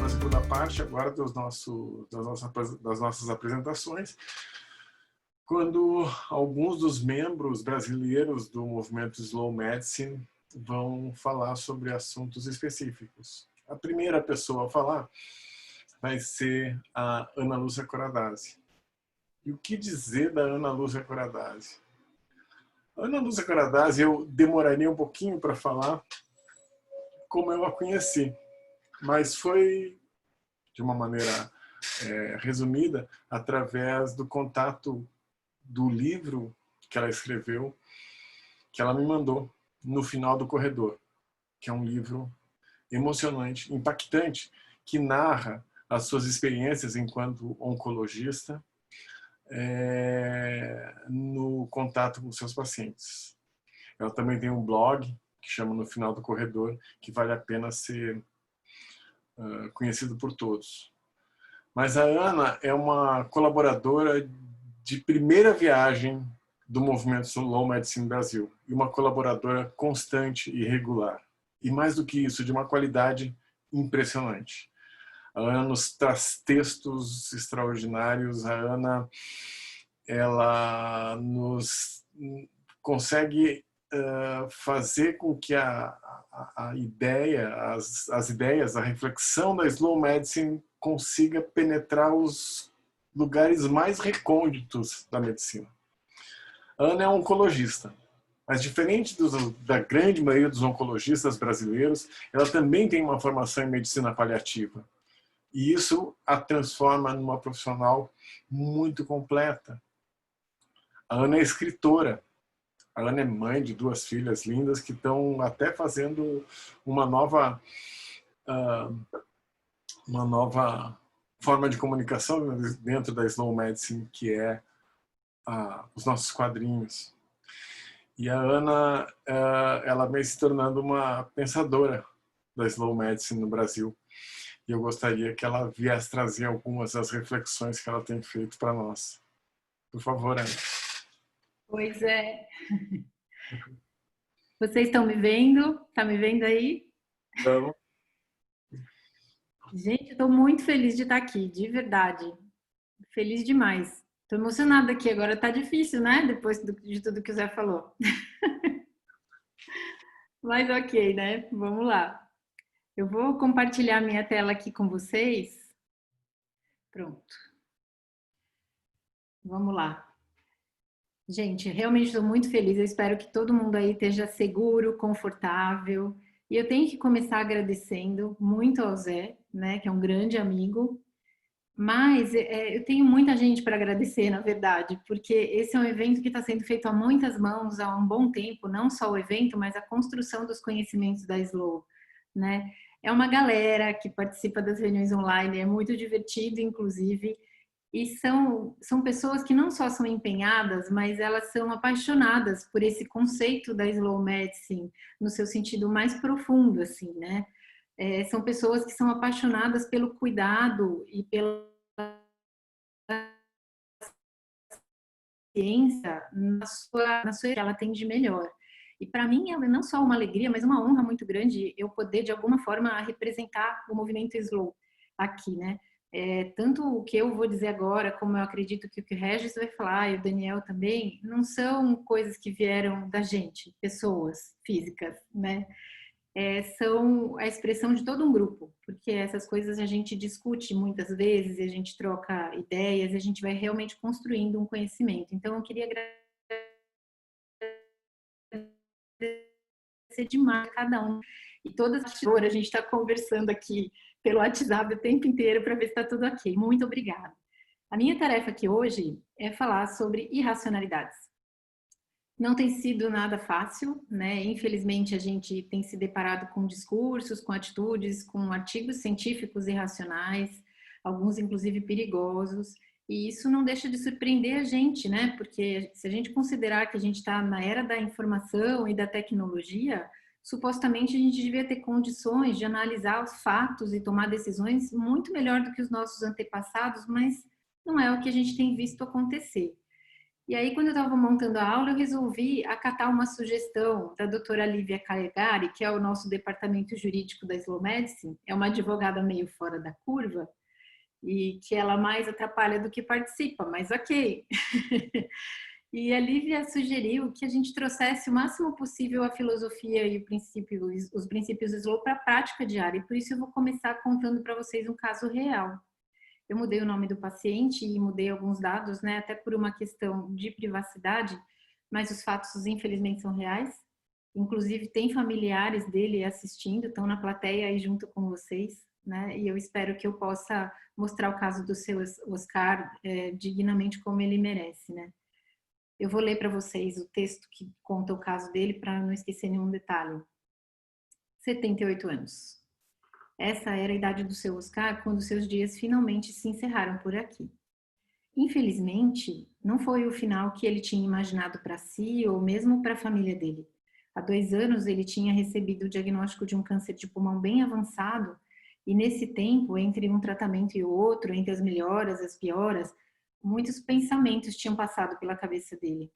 na segunda parte agora das nossas apresentações, quando alguns dos membros brasileiros do movimento Slow Medicine vão falar sobre assuntos específicos. A primeira pessoa a falar vai ser a Ana Lúcia Coradazzi. E o que dizer da Ana Lúcia Coradazzi? A Ana Lúcia Coradazzi, eu demoraria um pouquinho para falar como eu a conheci, mas foi de uma maneira resumida através do contato do livro que ela escreveu, que ela me mandou no final do corredor, que é um livro emocionante, impactante, que narra as suas experiências enquanto oncologista no contato com seus pacientes. Ela também tem um blog que chama No Final do Corredor, que vale a pena ser conhecido por todos. Mas a Ana é uma colaboradora de primeira viagem do movimento Slow Medicine Brasil e uma colaboradora constante e regular. E mais do que isso, de uma qualidade impressionante. A Ana nos traz textos extraordinários, a Ana ela nos consegue fazer com que a ideia, as ideias, a reflexão da Slow Medicine consiga penetrar os lugares mais recônditos da medicina. A Ana é oncologista, mas diferente da grande maioria dos oncologistas brasileiros, ela também tem uma formação em medicina paliativa. E isso a transforma numa profissional muito completa. A Ana é escritora. A Ana é mãe de 2 filhas lindas que estão até fazendo uma nova forma de comunicação dentro da Slow Medicine, que é os nossos quadrinhos. E a Ana, ela vem se tornando uma pensadora da Slow Medicine no Brasil. E eu gostaria que ela viesse trazer algumas das reflexões que ela tem feito para nós. Por favor, Ana. Pois é. Vocês estão me vendo? Tá me vendo aí? Então, gente, eu estou muito feliz de estar aqui, de verdade. Feliz demais. Estou emocionada aqui. Agora tá difícil, né? Depois de tudo que o Zé falou. Mas ok, né? Vamos lá. Eu vou compartilhar minha tela aqui com vocês. Pronto. Vamos lá. Gente, realmente estou muito feliz. Eu espero que todo mundo aí esteja seguro, confortável. E eu tenho que começar agradecendo muito ao Zé, né? Que é um grande amigo. Mas eu tenho muita gente para agradecer, na verdade, porque esse é um evento que está sendo feito a muitas mãos há um bom tempo, não só o evento, mas a construção dos conhecimentos da Slow, né? É uma galera que participa das reuniões online, é muito divertido, inclusive, e são pessoas que não só são empenhadas, mas elas são apaixonadas por esse conceito da Slow Medicine, no seu sentido mais profundo, assim, né? São pessoas que são apaixonadas pelo cuidado e pela ciência na sua que ela tem de melhor. E para mim é não só uma alegria, mas uma honra muito grande eu poder, de alguma forma, representar o movimento Slow aqui, né? Tanto o que eu vou dizer agora, como eu acredito que o que o Regis vai falar e o Daniel também, não são coisas que vieram da gente, pessoas físicas, né? São a expressão de todo um grupo, porque essas coisas a gente discute muitas vezes, a gente troca ideias, a gente vai realmente construindo um conhecimento. Então, eu queria agradecer demais a cada um. E todas as horas a gente está conversando aqui pelo WhatsApp o tempo inteiro para ver se está tudo ok. Muito obrigada. A minha tarefa aqui hoje é falar sobre irracionalidades. Não tem sido nada fácil, né? Infelizmente, a gente tem se deparado com discursos, com atitudes, com artigos científicos irracionais, alguns inclusive perigosos, e isso não deixa de surpreender a gente, né? Porque se a gente considerar que a gente está na era da informação e da tecnologia, supostamente a gente devia ter condições de analisar os fatos e tomar decisões muito melhor do que os nossos antepassados, mas não é o que a gente tem visto acontecer. E aí, quando eu estava montando a aula, eu resolvi acatar uma sugestão da doutora Lívia Calegari, que é o nosso departamento jurídico da Slow Medicine, é uma advogada meio fora da curva, e que ela mais atrapalha do que participa, mas ok. E a Lívia sugeriu que a gente trouxesse o máximo possível a filosofia e os princípios Slow para a prática diária, e por isso eu vou começar contando para vocês um caso real. Eu mudei o nome do paciente e mudei alguns dados, né, até por uma questão de privacidade, mas os fatos, infelizmente, são reais. Inclusive, tem familiares dele assistindo, estão na plateia aí junto com vocês, né, e eu espero que eu possa mostrar o caso do seu Oscar dignamente como ele merece, né. Eu vou ler para vocês o texto que conta o caso dele para não esquecer nenhum detalhe. 78 anos. Essa era a idade do seu Oscar quando seus dias finalmente se encerraram por aqui. Infelizmente, não foi o final que ele tinha imaginado para si ou mesmo para a família dele. Há 2 anos ele tinha recebido o diagnóstico de um câncer de pulmão bem avançado e nesse tempo, entre um tratamento e o outro, entre as melhoras e as pioras, muitos pensamentos tinham passado pela cabeça dele.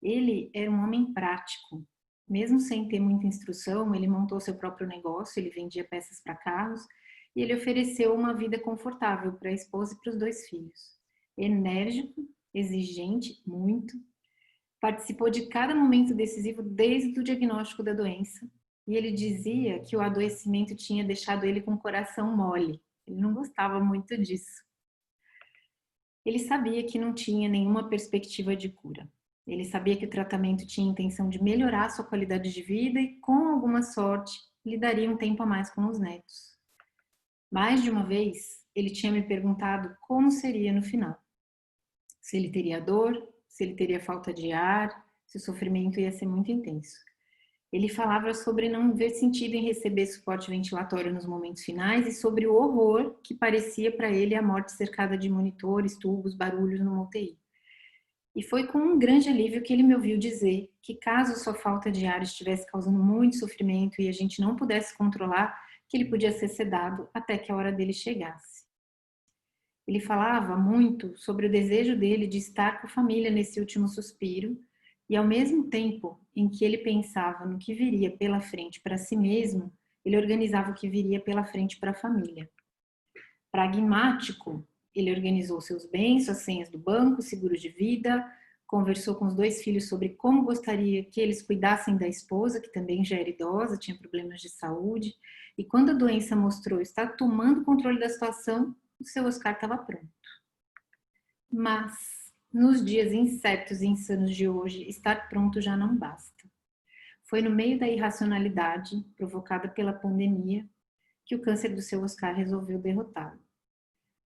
Ele era um homem prático. Mesmo sem ter muita instrução, ele montou seu próprio negócio, ele vendia peças para carros e ele ofereceu uma vida confortável para a esposa e para os 2 filhos. Enérgico, exigente, muito. Participou de cada momento decisivo desde o diagnóstico da doença. E ele dizia que o adoecimento tinha deixado ele com o coração mole. Ele não gostava muito disso. Ele sabia que não tinha nenhuma perspectiva de cura. Ele sabia que o tratamento tinha a intenção de melhorar sua qualidade de vida e, com alguma sorte, lhe daria um tempo a mais com os netos. Mais de uma vez, ele tinha me perguntado como seria no final. Se ele teria dor, se ele teria falta de ar, se o sofrimento ia ser muito intenso. Ele falava sobre não ver sentido em receber suporte ventilatório nos momentos finais e sobre o horror que parecia para ele a morte cercada de monitores, tubos, barulhos no UTI. E foi com um grande alívio que ele me ouviu dizer que caso sua falta de ar estivesse causando muito sofrimento e a gente não pudesse controlar, que ele podia ser sedado até que a hora dele chegasse. Ele falava muito sobre o desejo dele de estar com a família nesse último suspiro, e ao mesmo tempo em que ele pensava no que viria pela frente para si mesmo, ele organizava o que viria pela frente para a família. Pragmático, ele organizou seus bens, suas senhas do banco, seguro de vida, conversou com os 2 filhos sobre como gostaria que eles cuidassem da esposa, que também já era idosa, tinha problemas de saúde, e quando a doença mostrou estar tomando controle da situação, o seu Oscar estava pronto. Mas, nos dias incertos e insanos de hoje, estar pronto já não basta. Foi no meio da irracionalidade provocada pela pandemia que o câncer do seu Oscar resolveu derrotá-lo.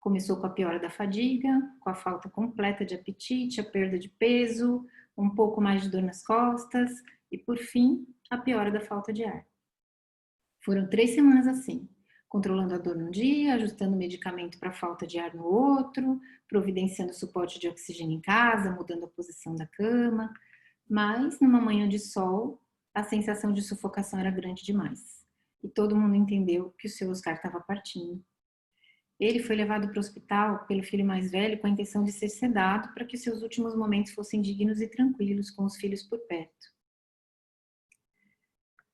Começou com a piora da fadiga, com a falta completa de apetite, a perda de peso, um pouco mais de dor nas costas e, por fim, a piora da falta de ar. Foram 3 semanas assim, controlando a dor num dia, ajustando o medicamento para falta de ar no outro, providenciando suporte de oxigênio em casa, mudando a posição da cama. Mas, numa manhã de sol, a sensação de sufocação era grande demais. E todo mundo entendeu que o seu Oscar estava partindo. Ele foi levado para o hospital pelo filho mais velho com a intenção de ser sedado para que os seus últimos momentos fossem dignos e tranquilos com os filhos por perto.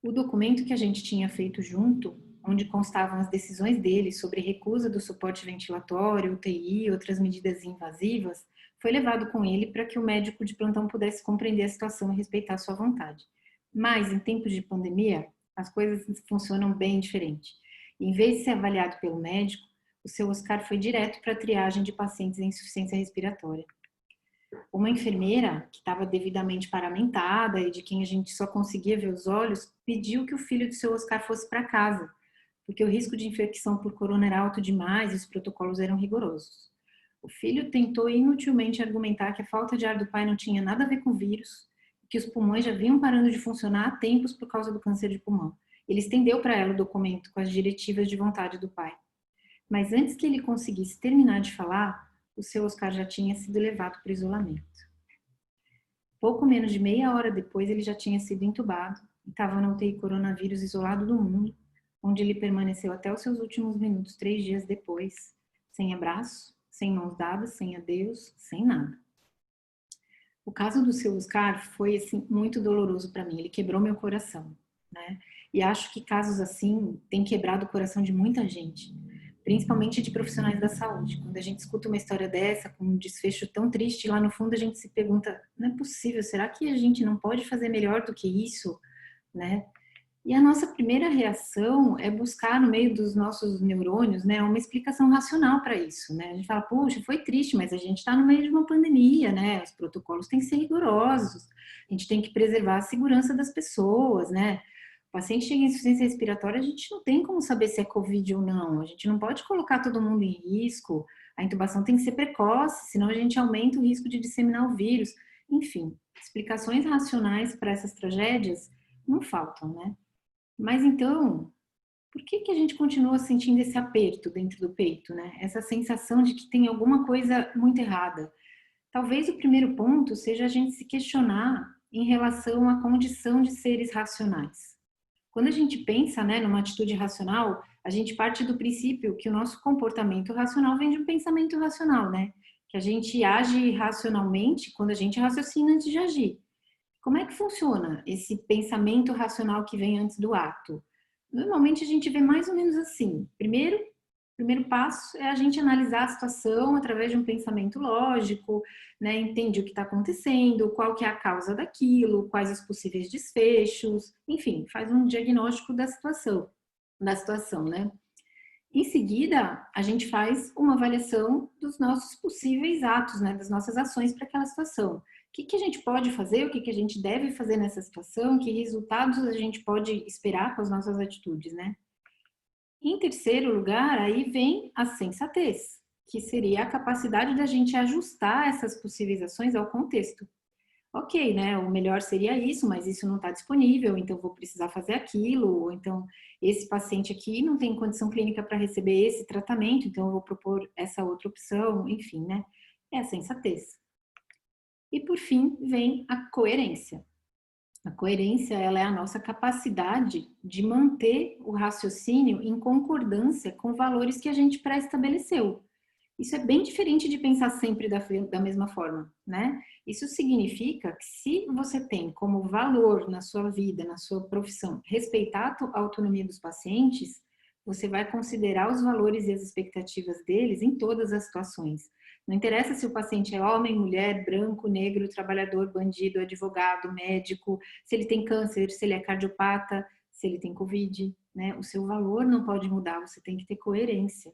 O documento que a gente tinha feito junto, onde constavam as decisões dele sobre recusa do suporte ventilatório, UTI e outras medidas invasivas, foi levado com ele para que o médico de plantão pudesse compreender a situação e respeitar sua vontade. Mas, em tempos de pandemia, as coisas funcionam bem diferente. Em vez de ser avaliado pelo médico, o seu Oscar foi direto para a triagem de pacientes em insuficiência respiratória. Uma enfermeira, que estava devidamente paramentada e de quem a gente só conseguia ver os olhos, pediu que o filho do seu Oscar fosse para casa, porque o risco de infecção por corona era alto demais e os protocolos eram rigorosos. O filho tentou inutilmente argumentar que a falta de ar do pai não tinha nada a ver com o vírus, que os pulmões já vinham parando de funcionar há tempos por causa do câncer de pulmão. Ele estendeu para ela o documento com as diretivas de vontade do pai. Mas antes que ele conseguisse terminar de falar, o seu Oscar já tinha sido levado para o isolamento. Pouco menos de meia hora depois, ele já tinha sido entubado e estava na UTI coronavírus isolado do mundo, onde ele permaneceu até os seus últimos minutos, 3 dias depois, sem abraço, sem mãos dadas, sem adeus, sem nada. O caso do seu Oscar foi, assim, muito doloroso para mim. Ele quebrou meu coração, né? E acho que casos assim têm quebrado o coração de muita gente, principalmente de profissionais da saúde. Quando a gente escuta uma história dessa, com um desfecho tão triste, lá no fundo a gente se pergunta, não é possível, será que a gente não pode fazer melhor do que isso, né? E a nossa primeira reação é buscar no meio dos nossos neurônios, né, uma explicação racional para isso, né? A gente fala, puxa, foi triste, mas a gente está no meio de uma pandemia, né? Os protocolos têm que ser rigorosos, a gente tem que preservar a segurança das pessoas, né? O paciente chega em insuficiência respiratória, a gente não tem como saber se é Covid ou não, a gente não pode colocar todo mundo em risco, a intubação tem que ser precoce, senão a gente aumenta o risco de disseminar o vírus. Enfim, explicações racionais para essas tragédias não faltam, né? Mas então, por que que a gente continua sentindo esse aperto dentro do peito, né? Essa sensação de que tem alguma coisa muito errada. Talvez o primeiro ponto seja a gente se questionar em relação à condição de seres racionais. Quando a gente pensa, né, numa atitude racional, a gente parte do princípio que o nosso comportamento racional vem de um pensamento racional, né? Que a gente age racionalmente quando a gente raciocina antes de agir. Como é que funciona esse pensamento racional que vem antes do ato? Normalmente a gente vê mais ou menos assim. Primeiro passo é a gente analisar a situação através de um pensamento lógico, né? Entende o que está acontecendo, qual que é a causa daquilo, quais os possíveis desfechos, enfim, faz um diagnóstico da situação, né? Em seguida, a gente faz uma avaliação dos nossos possíveis atos, né, das nossas ações para aquela situação. O que que a gente pode fazer, o que que a gente deve fazer nessa situação, que resultados a gente pode esperar com as nossas atitudes, né? Em terceiro lugar, aí vem a sensatez, que seria a capacidade da gente ajustar essas possíveis ações ao contexto. Ok, né? O melhor seria isso, mas isso não está disponível, então vou precisar fazer aquilo, ou então esse paciente aqui não tem condição clínica para receber esse tratamento, então eu vou propor essa outra opção, enfim, né? É a sensatez. E por fim vem a coerência. A coerência, ela é a nossa capacidade de manter o raciocínio em concordância com valores que a gente pré-estabeleceu. Isso é bem diferente de pensar sempre da mesma forma, né? Isso significa que se você tem como valor na sua vida, na sua profissão, respeitar a autonomia dos pacientes, você vai considerar os valores e as expectativas deles em todas as situações. Não interessa se o paciente é homem, mulher, branco, negro, trabalhador, bandido, advogado, médico, se ele tem câncer, se ele é cardiopata, se ele tem Covid, né? O seu valor não pode mudar, você tem que ter coerência.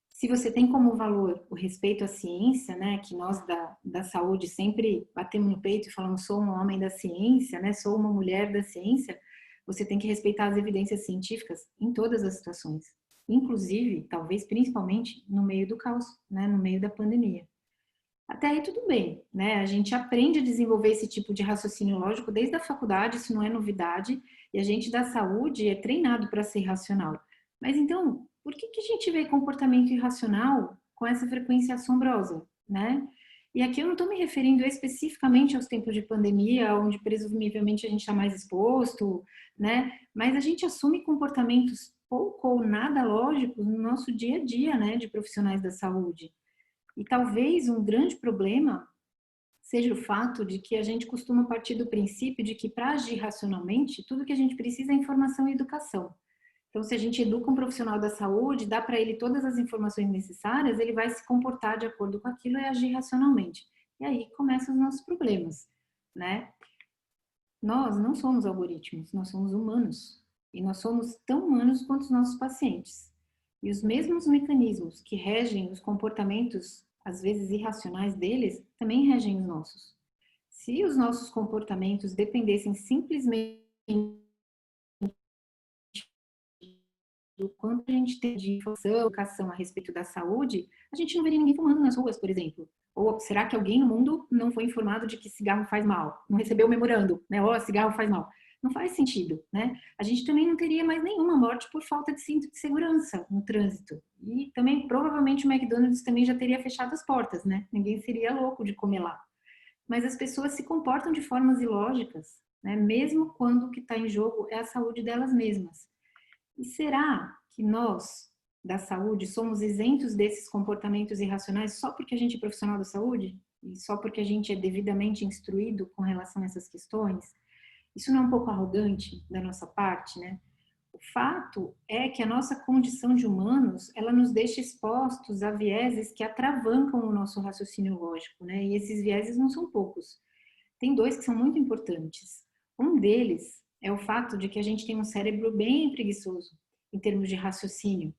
Se você tem como valor o respeito à ciência, né, que nós da saúde sempre batemos no peito e falamos sou um homem da ciência, né, sou uma mulher da ciência, você tem que respeitar as evidências científicas em todas as situações, inclusive, talvez principalmente no meio do caos, né, no meio da pandemia. Até aí tudo bem, né? A gente aprende a desenvolver esse tipo de raciocínio lógico desde a faculdade, isso não é novidade, e a gente da saúde é treinado para ser racional. Mas então, por que que a gente vê comportamento irracional com essa frequência assombrosa, né? E aqui eu não estou me referindo especificamente aos tempos de pandemia, onde presumivelmente a gente está mais exposto, né? Mas a gente assume comportamentos pouco ou nada lógicos no nosso dia a dia, né, de profissionais da saúde. E talvez um grande problema seja o fato de que a gente costuma partir do princípio de que para agir racionalmente, tudo que a gente precisa é informação e educação. Então, se a gente educa um profissional da saúde, dá para ele todas as informações necessárias, ele vai se comportar de acordo com aquilo e agir racionalmente. E aí começam os nossos problemas, né? Nós não somos algoritmos, nós somos humanos. E nós somos tão humanos quanto os nossos pacientes. E os mesmos mecanismos que regem os comportamentos, às vezes irracionais deles, também regem os nossos. Se os nossos comportamentos dependessem simplesmente do quanto a gente tem de informação, educação a respeito da saúde, a gente não veria ninguém fumando nas ruas, por exemplo. Ou será que alguém no mundo não foi informado de que cigarro faz mal? Não recebeu o memorando, né? Ó, cigarro faz mal. Não faz sentido, né? A gente também não teria mais nenhuma morte por falta de cinto de segurança no trânsito. E também, provavelmente, o McDonald's também já teria fechado as portas, né? Ninguém seria louco de comer lá. Mas as pessoas se comportam de formas ilógicas, né? Mesmo quando o que está em jogo é a saúde delas mesmas. E será que nós, da saúde, somos isentos desses comportamentos irracionais só porque a gente é profissional da saúde? e só porque a gente é devidamente instruído com relação a essas questões, isso não é um pouco arrogante da nossa parte, né? O fato é que a nossa condição de humanos, ela nos deixa expostos a vieses que atravancam o nosso raciocínio lógico, né? E esses vieses não são poucos. Tem dois que são muito importantes. Um deles é o fato de que a gente tem um cérebro bem preguiçoso em termos de raciocínio.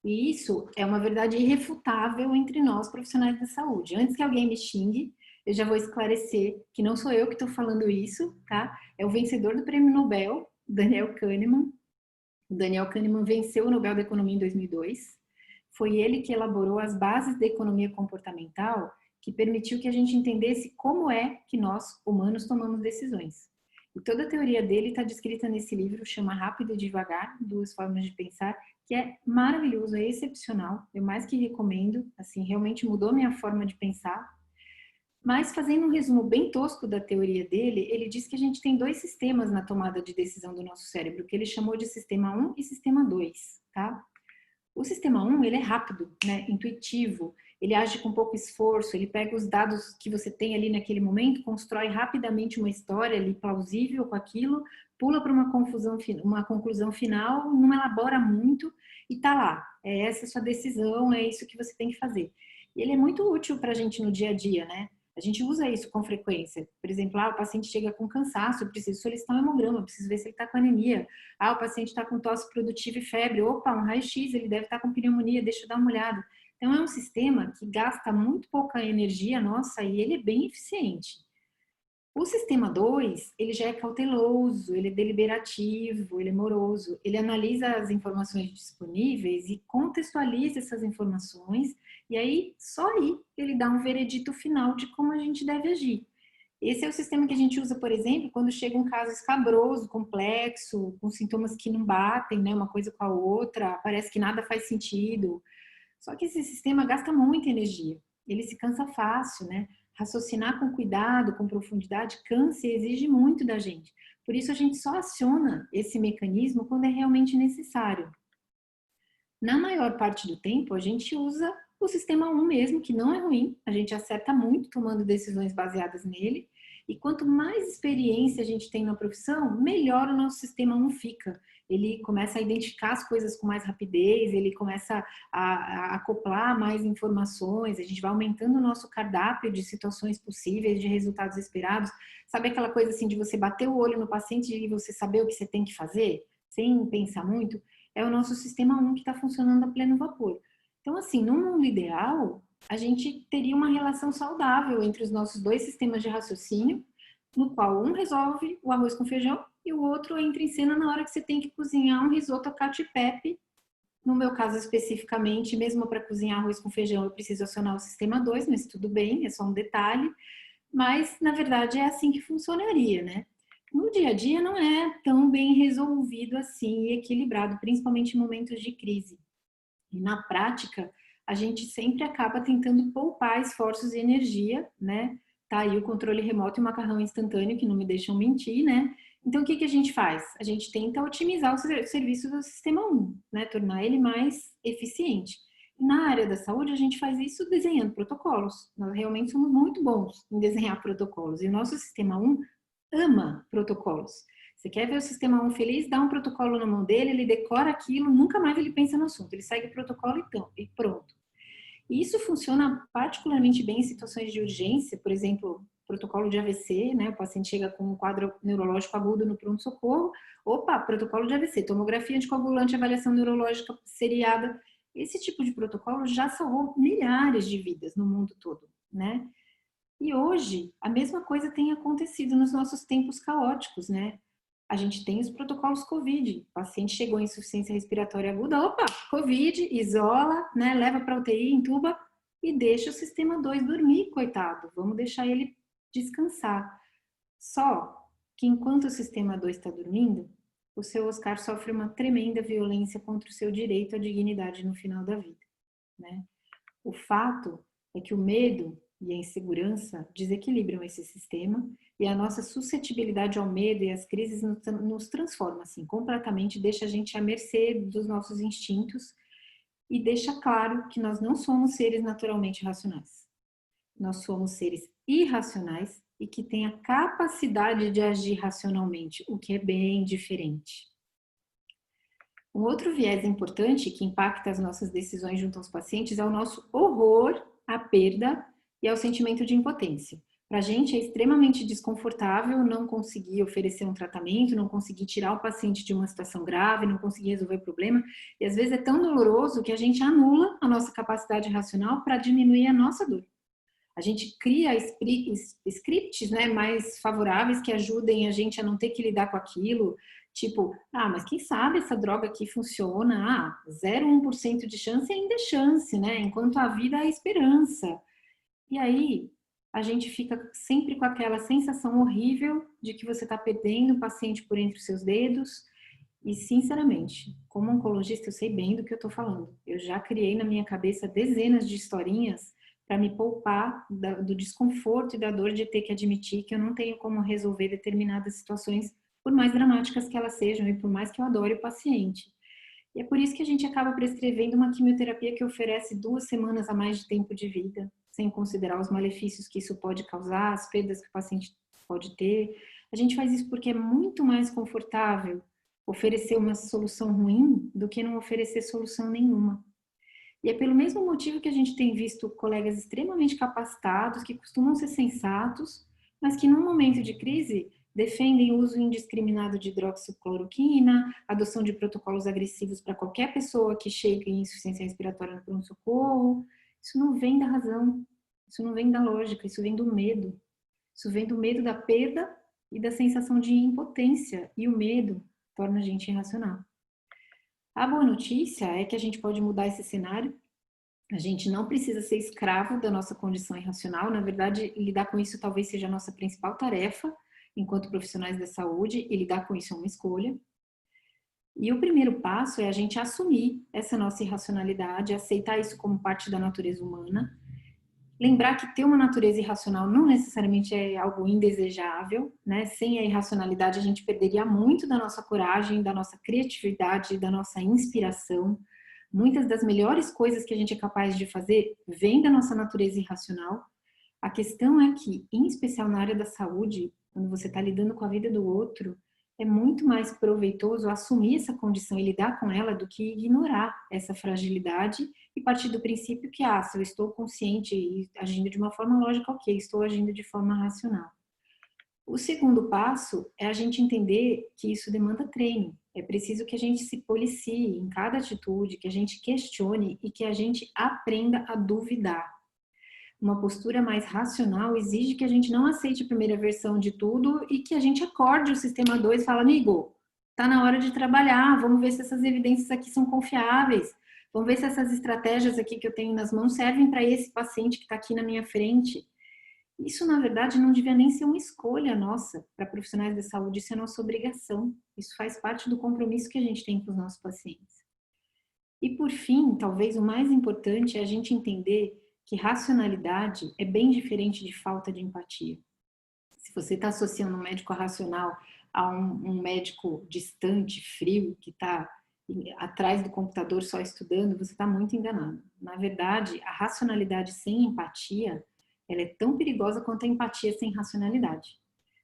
E isso é uma verdade irrefutável entre nós profissionais da saúde. Antes que alguém me xingue, eu já vou esclarecer que não sou eu que estou falando isso, tá? É o vencedor do Prêmio Nobel, Daniel Kahneman. O Daniel Kahneman venceu o Nobel da Economia em 2002. Foi ele que elaborou as bases da economia comportamental, que permitiu que a gente entendesse como é que nós, humanos, tomamos decisões. E toda a teoria dele está descrita nesse livro, chama Rápido e Devagar, Duas Formas de Pensar, que é maravilhoso, é excepcional, eu mais que recomendo, assim, realmente mudou minha forma de pensar. Mas, fazendo um resumo bem tosco da teoria dele, ele diz que a gente tem dois sistemas na tomada de decisão do nosso cérebro, que ele chamou de sistema 1 e sistema 2, tá? O sistema 1, ele é rápido, né, intuitivo, ele age com pouco esforço, ele pega os dados que você tem ali naquele momento, constrói rapidamente uma história ali plausível com aquilo, pula para uma conclusão final, não elabora muito e tá lá. É essa a sua decisão, é isso que você tem que fazer. E ele é muito útil para a gente no dia a dia, né? A gente usa isso com frequência. Por exemplo, o paciente chega com cansaço, eu preciso solicitar um hemograma, eu preciso ver se ele está com anemia. O paciente está com tosse produtiva e febre. Opa, um raio-x, ele deve estar com pneumonia, deixa eu dar uma olhada. Então, é um sistema que gasta muito pouca energia nossa e ele é bem eficiente. O sistema 2, ele já é cauteloso, ele é deliberativo, ele é moroso, ele analisa as informações disponíveis e contextualiza essas informações, e aí, só aí, ele dá um veredito final de como a gente deve agir. Esse é o sistema que a gente usa, por exemplo, quando chega um caso escabroso, complexo, com sintomas que não batem, né, uma coisa com a outra, parece que nada faz sentido. Só que esse sistema gasta muita energia, ele se cansa fácil, né? Raciocinar com cuidado, com profundidade, cansa e exige muito da gente. Por isso a gente só aciona esse mecanismo quando é realmente necessário. Na maior parte do tempo, a gente usa o sistema 1 mesmo, que não é ruim, a gente acerta muito tomando decisões baseadas nele, e quanto mais experiência a gente tem na profissão, melhor o nosso sistema 1 fica. Ele começa a identificar as coisas com mais rapidez, ele começa a acoplar mais informações, a gente vai aumentando o nosso cardápio de situações possíveis, de resultados esperados. Sabe aquela coisa assim de você bater o olho no paciente e você saber o que você tem que fazer, sem pensar muito? É o nosso sistema 1 que está funcionando a pleno vapor. Então, assim, no mundo ideal, a gente teria uma relação saudável entre os nossos dois sistemas de raciocínio, no qual um resolve o arroz com feijão e o outro entra em cena na hora que você tem que cozinhar um risoto cacio e pepe. No meu caso especificamente, mesmo para cozinhar arroz com feijão, eu preciso acionar o sistema 2, mas tudo bem, é só um detalhe. Mas, na verdade, é assim que funcionaria, né? No dia a dia não é tão bem resolvido assim e equilibrado, principalmente em momentos de crise. E na prática, a gente sempre acaba tentando poupar esforços e energia, né? Tá aí o controle remoto e o macarrão instantâneo, que não me deixam mentir, né? Então, o que a gente faz? A gente tenta otimizar o serviço do sistema 1, né? Tornar ele mais eficiente. Na área da saúde, a gente faz isso desenhando protocolos. Nós realmente somos muito bons em desenhar protocolos. E o nosso sistema 1 ama protocolos. Você quer ver o sistema 1 feliz? Dá um protocolo na mão dele, ele decora aquilo, nunca mais ele pensa no assunto. Ele segue o protocolo e pronto. E isso funciona particularmente bem em situações de urgência, por exemplo, protocolo de AVC, né? O paciente chega com um quadro neurológico agudo no pronto-socorro. Opa, protocolo de AVC, tomografia anticoagulante, avaliação neurológica seriada. Esse tipo de protocolo já salvou milhares de vidas no mundo todo, né? E hoje, a mesma coisa tem acontecido nos nossos tempos caóticos, né? A gente tem os protocolos COVID. O paciente chegou em insuficiência respiratória aguda, opa, COVID, isola, né? Leva para UTI, entuba e deixa o sistema 2 dormir, coitado. Vamos deixar ele descansar. Só que enquanto o sistema 2 está dormindo, o seu Oscar sofre uma tremenda violência contra o seu direito à dignidade no final da vida, né? O fato é que o medo e a insegurança desequilibram esse sistema e a nossa suscetibilidade ao medo e às crises nos transforma, assim, completamente, deixa a gente à mercê dos nossos instintos e deixa claro que nós não somos seres naturalmente racionais. nós somos seres irracionais e que têm a capacidade de agir racionalmente, o que é bem diferente. Um outro viés importante que impacta as nossas decisões junto aos pacientes é o nosso horror à perda e ao sentimento de impotência. Para a gente é extremamente desconfortável não conseguir oferecer um tratamento, não conseguir tirar o paciente de uma situação grave, não conseguir resolver o problema. E às vezes é tão doloroso que a gente anula a nossa capacidade racional para diminuir a nossa dor. A gente cria scripts, né, mais favoráveis que ajudem a gente a não ter que lidar com aquilo. Tipo, mas quem sabe essa droga aqui funciona? 0,1% de chance ainda é chance, né? Enquanto a vida é esperança. E aí, a gente fica sempre com aquela sensação horrível de que você está perdendo o paciente por entre os seus dedos. E, sinceramente, como oncologista, eu sei bem do que eu estou falando. Eu já criei na minha cabeça dezenas de historinhas para me poupar do desconforto e da dor de ter que admitir que eu não tenho como resolver determinadas situações, por mais dramáticas que elas sejam e por mais que eu adore o paciente. E é por isso que a gente acaba prescrevendo uma quimioterapia que oferece 2 semanas a mais de tempo de vida, sem considerar os malefícios que isso pode causar, as perdas que o paciente pode ter. A gente faz isso porque é muito mais confortável oferecer uma solução ruim do que não oferecer solução nenhuma. E é pelo mesmo motivo que a gente tem visto colegas extremamente capacitados, que costumam ser sensatos, mas que num momento de crise defendem o uso indiscriminado de hidroxicloroquina, adoção de protocolos agressivos para qualquer pessoa que chegue em insuficiência respiratória no pronto-socorro. Isso não vem da razão, isso não vem da lógica, isso vem do medo. Isso vem do medo da perda e da sensação de impotência, e o medo torna a gente irracional. A boa notícia é que a gente pode mudar esse cenário. A gente não precisa ser escravo da nossa condição irracional. Na verdade, lidar com isso talvez seja a nossa principal tarefa enquanto profissionais da saúde, e lidar com isso é uma escolha. E o primeiro passo é a gente assumir essa nossa irracionalidade, aceitar isso como parte da natureza humana. Lembrar que ter uma natureza irracional não necessariamente é algo indesejável, né? Sem a irracionalidade a gente perderia muito da nossa coragem, da nossa criatividade, da nossa inspiração. Muitas das melhores coisas que a gente é capaz de fazer vêm da nossa natureza irracional. A questão é que, em especial na área da saúde, quando você está lidando com a vida do outro, é muito mais proveitoso assumir essa condição e lidar com ela do que ignorar essa fragilidade e partir do princípio que, se eu estou consciente e agindo de uma forma lógica, ok, estou agindo de forma racional. O segundo passo é a gente entender que isso demanda treino. É preciso que a gente se policie em cada atitude, que a gente questione e que a gente aprenda a duvidar. Uma postura mais racional exige que a gente não aceite a primeira versão de tudo e que a gente acorde o sistema 2 e fala, amigo, tá na hora de trabalhar, vamos ver se essas evidências aqui são confiáveis, vamos ver se essas estratégias aqui que eu tenho nas mãos servem para esse paciente que está aqui na minha frente. Isso, na verdade, não devia nem ser uma escolha nossa para profissionais da saúde, isso é nossa obrigação. Isso faz parte do compromisso que a gente tem com os nossos pacientes. E, por fim, talvez o mais importante é a gente entender que racionalidade é bem diferente de falta de empatia. Se você está associando um médico racional a um médico distante, frio, que está atrás do computador só estudando, você está muito enganado. Na verdade, a racionalidade sem empatia, ela é tão perigosa quanto a empatia sem racionalidade.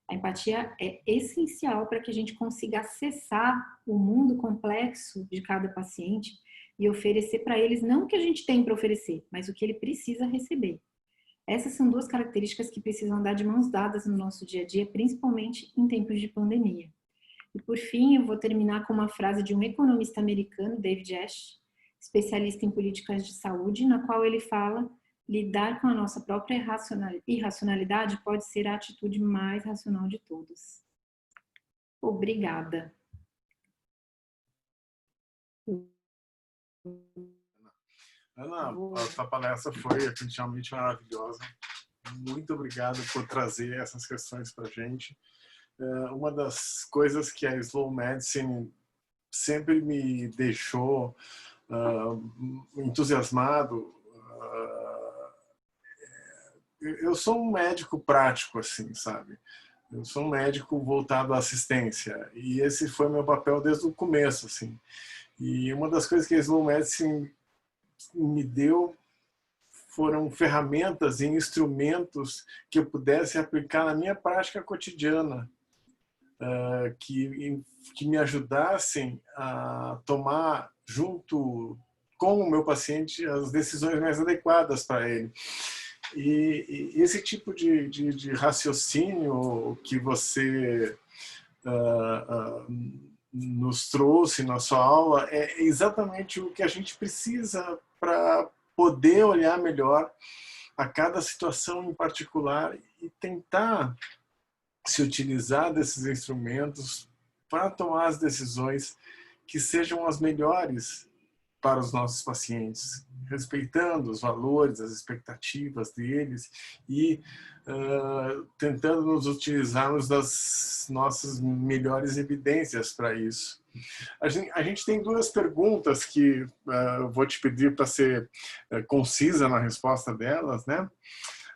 A empatia é essencial para que a gente consiga acessar o mundo complexo de cada paciente e oferecer para eles não o que a gente tem para oferecer, mas o que ele precisa receber. Essas são 2 características que precisam andar de mãos dadas no nosso dia a dia, principalmente em tempos de pandemia. E por fim, eu vou terminar com uma frase de um economista americano, David Ash, especialista em políticas de saúde, na qual ele fala: lidar com a nossa própria irracionalidade pode ser a atitude mais racional de todas. Obrigada. Ana, a sua palestra foi definitivamente maravilhosa. Muito obrigado por trazer essas questões para a gente. Uma das coisas que a Slow Medicine sempre me deixou entusiasmado, eu sou um médico prático, assim, sabe? Eu sou um médico voltado à assistência e esse foi meu papel desde o começo, assim. E uma das coisas que a Slow Medicine me deu foram ferramentas e instrumentos que eu pudesse aplicar na minha prática cotidiana, que me ajudassem a tomar, junto com o meu paciente, as decisões mais adequadas para ele. E esse tipo de raciocínio que você nos trouxe na sua aula é exatamente o que a gente precisa para poder olhar melhor a cada situação em particular e tentar se utilizar desses instrumentos para tomar as decisões que sejam as melhores para os nossos pacientes, respeitando os valores, as expectativas deles e tentando nos utilizarmos das nossas melhores evidências para isso. A gente tem duas perguntas que vou te pedir para ser concisa na resposta delas, né?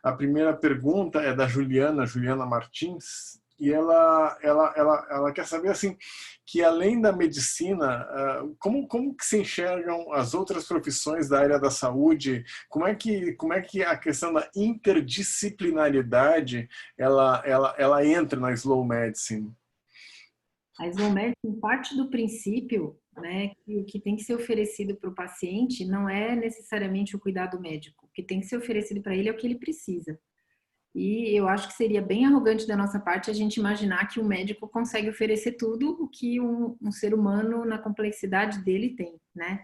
A primeira pergunta é da Juliana Martins, e ela quer saber assim, que além da medicina, como que se enxergam as outras profissões da área da saúde? Como é que a questão da interdisciplinaridade ela entra na Slow Medicine? A Slow Medicine parte do princípio, né, que o que tem que ser oferecido para o paciente não é necessariamente o cuidado médico. O que tem que ser oferecido para ele é o que ele precisa. E eu acho que seria bem arrogante da nossa parte a gente imaginar que o médico consegue oferecer tudo o que um ser humano, na complexidade dele, tem, né?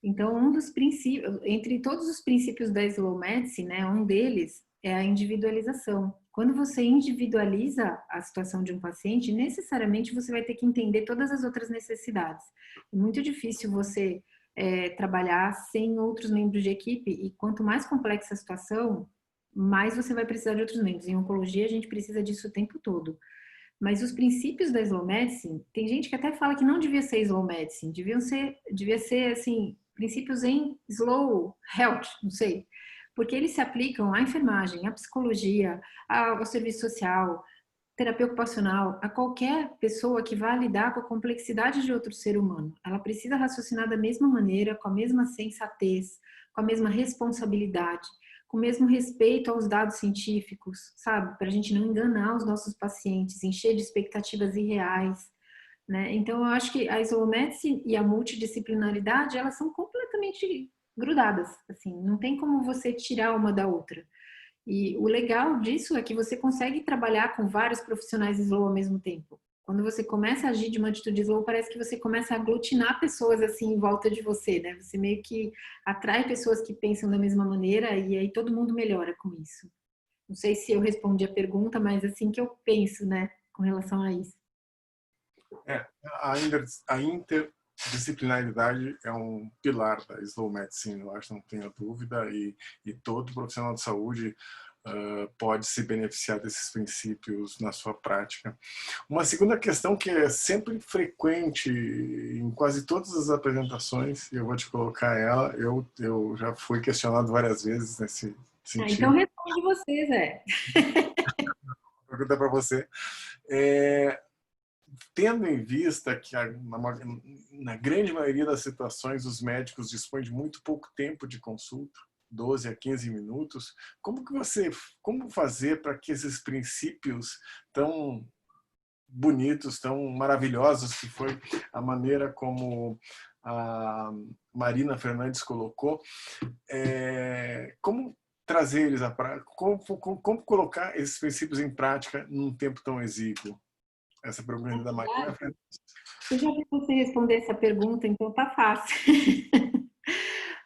Então, um dos princípios, entre todos os princípios da Slow Medicine, né, um deles é a individualização. Quando você individualiza a situação de um paciente, necessariamente você vai ter que entender todas as outras necessidades. É muito difícil você trabalhar sem outros membros de equipe, e quanto mais complexa a situação, mais você vai precisar de outros membros. Em oncologia, a gente precisa disso o tempo todo. Mas os princípios da Slow Medicine, tem gente que até fala que não devia ser Slow Medicine, devia ser assim, princípios em Slow Health, não sei. Porque eles se aplicam à enfermagem, à psicologia, ao serviço social, terapia ocupacional, a qualquer pessoa que vá lidar com a complexidade de outro ser humano. Ela precisa raciocinar da mesma maneira, com a mesma sensatez, com a mesma responsabilidade, com o mesmo respeito aos dados científicos, sabe? Para a gente não enganar os nossos pacientes, encher de expectativas irreais, né? Então, eu acho que a Slow Medicine e a multidisciplinaridade, elas são completamente grudadas, assim, não tem como você tirar uma da outra. E o legal disso é que você consegue trabalhar com vários profissionais slow ao mesmo tempo. Quando você começa a agir de uma atitude slow, parece que você começa a aglutinar pessoas assim em volta de você, né? Você meio que atrai pessoas que pensam da mesma maneira e aí todo mundo melhora com isso. Não sei se eu respondi a pergunta, mas assim que eu penso, né, com relação a isso. A interdisciplinaridade é um pilar da Slow Medicine, eu acho, não tenho dúvida, e todo profissional de saúde pode se beneficiar desses princípios na sua prática. Uma segunda questão que é sempre frequente em quase todas as apresentações, e eu vou te colocar ela, eu já fui questionado várias vezes nesse sentido. Então responde você, Zé. Pergunta para você. Tendo em vista que na grande maioria das situações os médicos dispõem de muito pouco tempo de consulta, 12 a 15 minutos, como fazer para que esses princípios tão bonitos, tão maravilhosos, que foi a maneira como a Marina Fernandes colocou, como trazer eles à prática, como colocar esses princípios em prática num tempo tão exíguo? Essa pergunta da Marina. Eu já vi você responder essa pergunta, então tá fácil.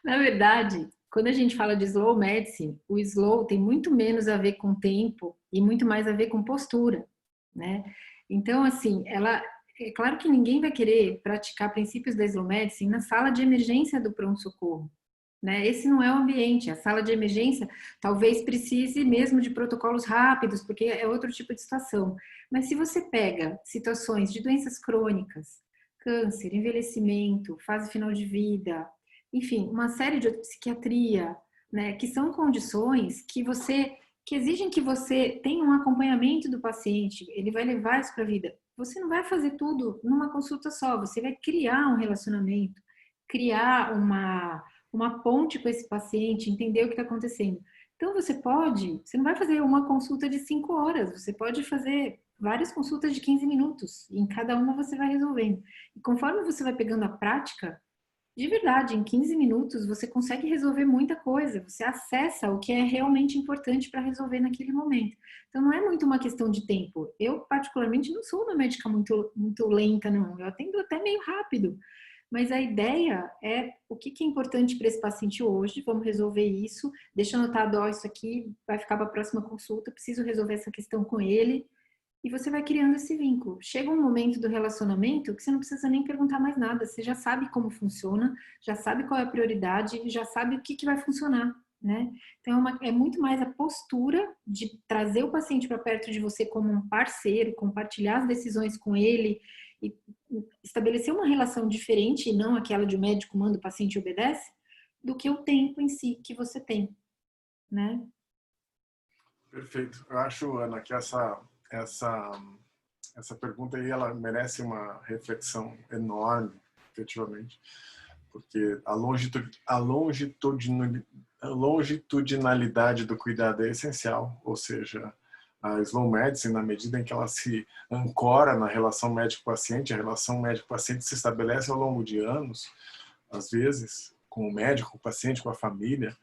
Na verdade, quando a gente fala de slow medicine, o slow tem muito menos a ver com tempo e muito mais a ver com postura, né? Então, assim, é claro que ninguém vai querer praticar princípios da slow medicine na sala de emergência do pronto-socorro, né? Esse não é o ambiente. A sala de emergência talvez precise mesmo de protocolos rápidos, porque é outro tipo de situação. Mas se você pega situações de doenças crônicas, câncer, envelhecimento, fase final de vida, enfim, uma série de psiquiatria, né, que são condições que exigem que você tenha um acompanhamento do paciente, ele vai levar isso para a vida. Você não vai fazer tudo numa consulta só, você vai criar um relacionamento, criar uma ponte com esse paciente, entender o que está acontecendo. Então, você não vai fazer uma consulta de 5 horas, você pode fazer várias consultas de 15 minutos, e em cada uma você vai resolvendo. E conforme você vai pegando a prática, de verdade, em 15 minutos você consegue resolver muita coisa, você acessa o que é realmente importante para resolver naquele momento. Então não é muito uma questão de tempo. Eu, particularmente, não sou uma médica muito lenta, não. Eu atendo até meio rápido. Mas a ideia é o que é importante para esse paciente hoje, vamos resolver isso, deixa anotado, ó, isso aqui vai ficar para a próxima consulta, preciso resolver essa questão com ele. E você vai criando esse vínculo. Chega um momento do relacionamento que você não precisa nem perguntar mais nada. Você já sabe como funciona, já sabe qual é a prioridade, já sabe o que vai funcionar, né? Então é muito mais a postura de trazer o paciente para perto de você como um parceiro, compartilhar as decisões com ele e estabelecer uma relação diferente, e não aquela de o médico manda, o paciente obedece, do que o tempo em si que você tem, né? Perfeito. Eu acho, Ana, que essa pergunta aí, ela merece uma reflexão enorme, efetivamente, porque a longitudinalidade do cuidado é essencial, ou seja, a slow medicine, na medida em que ela se ancora na relação médico-paciente, a relação médico-paciente se estabelece ao longo de anos, às vezes, com o médico, com o paciente, com a família.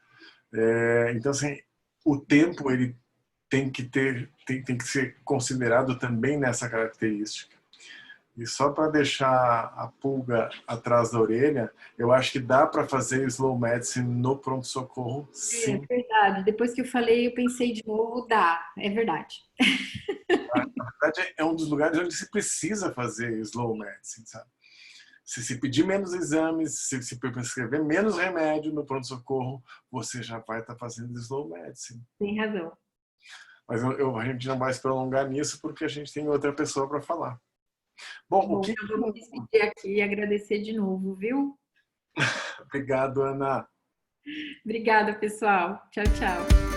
Então, assim, o tempo, ele tem que ser considerado também nessa característica. E só para deixar a pulga atrás da orelha, eu acho que dá para fazer slow medicine no pronto-socorro, sim. É verdade. Depois que eu falei, eu pensei de novo, dá. É verdade. Na verdade, é um dos lugares onde se precisa fazer slow medicine, sabe? Se pedir menos exames, se prescrever menos remédio no pronto-socorro, você já vai estar fazendo slow medicine. Tem razão. Mas a gente não vai se prolongar nisso porque a gente tem outra pessoa para falar. Bom, Bom, eu vou me despedir aqui e agradecer de novo, viu? Obrigado, Ana. Obrigada, pessoal. Tchau, tchau.